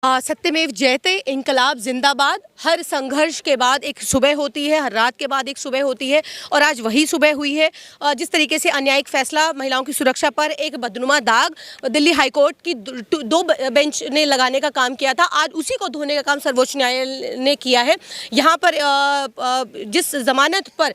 सत्यमेव जयते, इंकलाब जिंदाबाद। हर संघर्ष के बाद एक सुबह होती है, हर रात के बाद एक सुबह होती है और आज वही सुबह हुई है। जिस तरीके से अन्यायिक फैसला महिलाओं की सुरक्षा पर एक बदनुमा दाग दिल्ली हाईकोर्ट की दो बेंच ने लगाने का काम किया था, आज उसी को धोने का काम सर्वोच्च न्यायालय ने किया है। यहाँ पर जिस जमानत पर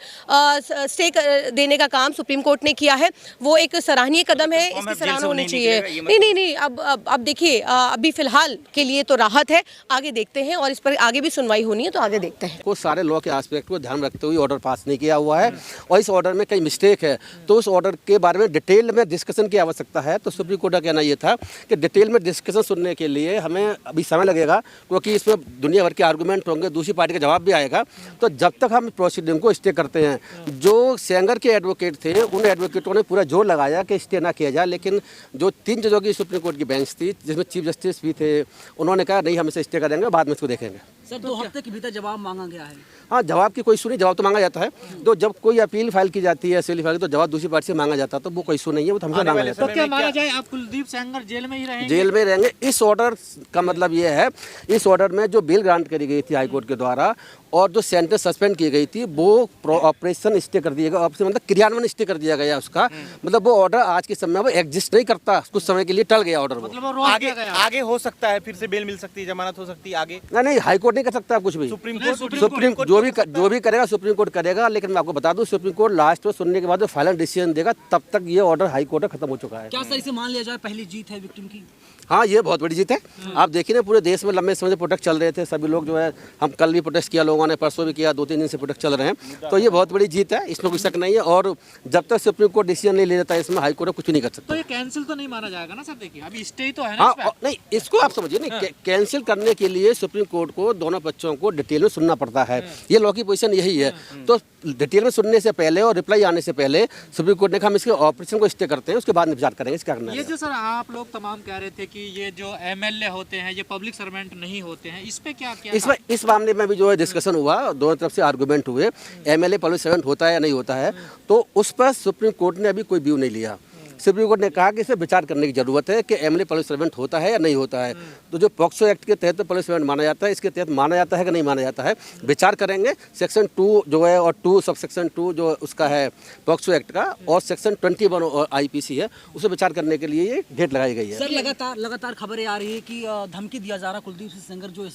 स्टे देने का काम सुप्रीम कोर्ट ने किया है वो एक सराहनीय कदम है, इसकी सराहना होनी चाहिए। नहीं, अब देखिए, अभी फिलहाल के लिए तो राहत है, आगे देखते हैं और इस पर आगे भी सुनवाई होनी है, तो आगे देखते हैं। को सारे लॉ के एस्पेक्ट को ध्यान रखते हुए ऑर्डर पास नहीं किया हुआ है और इस ऑर्डर में कई मिस्टेक है, तो उस ऑर्डर के बारे में डिटेल में डिस्कशन की आवश्यकता है। तो सुप्रीम कोर्ट का कहना यह था कि डिटेल में डिस्कशन सुनने के लिए हमें अभी समय लगेगा, क्योंकि इसमें दुनिया भर के आर्गूमेंट होंगे, दूसरी पार्टी का जवाब भी आएगा। तो जब तक हम प्रोसीडिंग को स्टे करते हैं, जो सेंगर के एडवोकेट थे उन एडवोकेटों ने पूरा जोर लगाया कि स्टे ना किया जाए, लेकिन जो 3 जजों की सुप्रीम कोर्ट की बेंच थी जिसमें चीफ जस्टिस भी थे, उन्होंने कहा नहीं, हम इसे स्टे करेंगे, बाद में इसको देखेंगे। सर, 2 हफ्ते के भीतर जवाब मांगा गया है। हाँ, जवाब की कोई इशू नहीं, जवाब तो मांगा जाता है। तो जब कोई अपील फाइल की जाती है, सिविल फाइल, तो जवाब दूसरी पार्टी से मांगा जाता है, तो वो कोई इशू नहीं है, वो हमेशा मांगा जाता है। तो क्या माना जाए, आप कुलदीप सेंगर जेल में ही रहेंगे? जेल में रहेंगे। इस ऑर्डर का मतलब ये है, इस ऑर्डर में जो बेल ग्रांट करी गई थी हाईकोर्ट के द्वारा और जो सेंटेंस सस्पेंड की गई थी वो ऑपरेशन स्टे कर दिया गया, मतलब क्रियान्वयन स्टे कर दिया गया उसका। मतलब वो ऑर्डर आज के समय में वो एग्जिस्ट नहीं करता, कुछ समय के लिए टल गया ऑर्डर। मतलब आगे हो सकता है, फिर से बेल मिल सकती है, जमानत हो सकती है आगे। नहीं, हाईकोर्ट नहीं कर सकता कुछ भी। सुप्रीम कोर्ट जो भी करेगा सुप्रीम कोर्ट करेगा, लेकिन मैं आपको बता दूं सुप्रीम कोर्ट लास्ट में सुनने के बाद जो फाइनल डिसीजन देगा, तब तक ये ऑर्डर हाईकोर्ट खत्म हो चुका है। क्या सर इसे मान लिया जाए पहली जीत है विक्टिम की? हाँ, ये बहुत बड़ी जीत है। आप देखिए ना, पूरे देश में लंबे समय से प्रोटेस्ट चल रहे थे, सभी लोग जो है, हम कल भी प्रोटेस्ट किया, लोगों ने परसों भी किया, 2-3 दिन से प्रोटेस्ट चल रहे हैं, तो ये बहुत बड़ी जीत है, इसमें कोई शक नहीं है। और जब तक सुप्रीम कोर्ट डिसीजन नहीं ले लेता इसमें, हाई कोर्ट कुछ नहीं कर सकता। तो ये कैंसिल तो नहीं माना जाएगा ना सर? देखिए अभी स्टे तो है ना। हाँ, नहीं, इसको आप समझिए नहीं, कैंसिल करने के लिए सुप्रीम कोर्ट को दोनों पक्षों को डिटेल में सुनना पड़ता है, ये लॉ की पोजीशन यही है। तो डिटेल में सुनने से पहले और रिप्लाई आने से पहले सुप्रीम कोर्ट ने कहा हम इसके ऑपरेशन को स्टे करते हैं, उसके बाद विचार करेंगे इसका करना है। ये जो सर आप लोग तमाम कह रहे थे कि ये जो एमएलए होते हैं ये पब्लिक सर्वेंट नहीं होते हैं, इस पे क्या इस मामले में भी जो है डिस्कशन हुआ, दोनों तरफ से आर्गूमेंट हुए, एमएलए पब्लिक सर्वेंट होता है या नहीं होता है, तो उस पर सुप्रीम कोर्ट ने अभी कोई व्यू नहीं लिया। सुप्रीम कोर्ट ने कहा कि इसे विचार करने की जरूरत है कि एमएलए पब्लिक सर्वेंट होता है या नहीं होता है। तो जो पॉक्सो एक्ट के तहत पब्लिक सर्वेंट माना जाता है, इसके तहत माना जाता है कि नहीं माना जाता है, विचार करेंगे। सेक्शन 2 जो है और 2 सब सेक्शन 2 जो उसका है पॉक्सो एक्ट का, और सेक्शन 21 और आईपीसी है, उसे विचार करने के लिए ये डेट लगाई गई है। सर, लगातार खबरें आ रही है कि धमकी दिया जा रहा कुलदीप सिंह सेंगर जो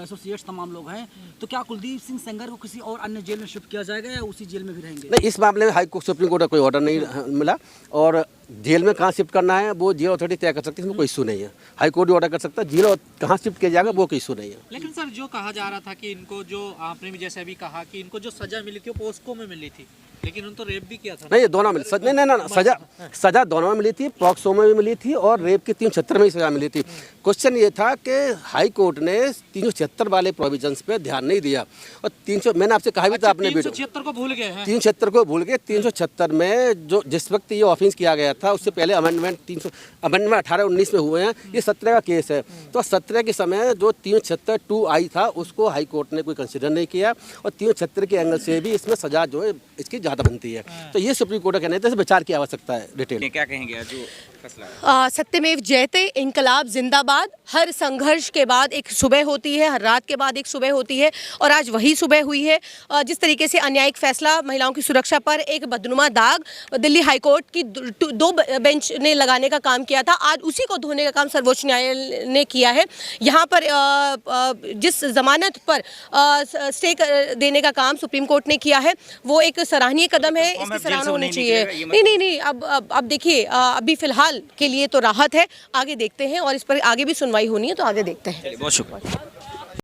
एसोसिएट्स तमाम लोग हैं, तो क्या कुलदीप सिंह सेंगर को किसी और अन्य जेल में शिफ्ट किया जाएगा या उसी जेल में भी रहेंगे? नहीं, इस मामले में हाई कोर्ट सुप्रीम कोर्ट का कोई ऑर्डर नहीं मिला, और जेल में कहाँ शिफ्ट करना है वो जेल अथॉरिटी तय कर सकती है, इसमें कोई इशू नहीं है। हाई कोर्ट भी ऑर्डर कर सकता है, जेल कहाँ शिफ्ट किया जाएगा वो कोई इशू नहीं है। लेकिन सर, जो कहा जा रहा था कि इनको, जो आपने भी जैसे अभी कहा कि इनको जो सजा मिली थी वो पोस्को में मिली थी, लेकिन उन तो रेप भी किया था। नहीं, दोनों मिली, नहीं, सजा दोनों में मिली थी, पॉक्सो में भी मिली थी और रेप की 376 में ही सजा मिली थी। क्वेश्चन ये था कि हाई कोर्ट ने 376 वाले प्रोविजंस पे ध्यान नहीं दिया, और 300 मैंने आपसे कहा भी था, आपने 376 को भूल गए हैं। 376 को भूल गए। 376 में जो जिस वक्त ये ऑफेंस किया गया था उससे पहले अमेंडमेंट 18-19 में हुए हैं, ये 17 का केस है। तो 17 के समय जो 376(2) आई था उसको हाई कोर्ट ने कोई कंसिडर नहीं किया, और 376 के एंगल से भी इसमें सजा जो है इसकी ज़्यादा बनती है। तो ये सुप्रीम कोर्ट का कहना है, विचार की आवश्यकता है। डिटेल क्या कहेंगे जो फैसला? सत्यमेव जयते, इंकलाब जिंदाबाद। हर संघर्ष के बाद एक सुबह होती है, हर रात के बाद एक सुबह होती है और आज वही सुबह हुई है। जिस तरीके से अन्यायिक फैसला महिलाओं की सुरक्षा पर एक बदनुमा दाग दिल्ली हाईकोर्ट की दो बेंच ने लगाने का काम किया था, आज उसी को धोने का काम सर्वोच्च न्यायालय ने किया है। यहाँ पर जिस जमानत पर स्टे देने का काम सुप्रीम कोर्ट ने किया है वो एक सराहनीय कदम है, इसकी सराहना होनी चाहिए। नहीं, अब देखिए, अभी फिलहाल के लिए तो राहत है, आगे देखते हैं और इस पर आगे भी सुनवाई होनी है, तो आगे देखते हैं। बहुत शुक्रिया।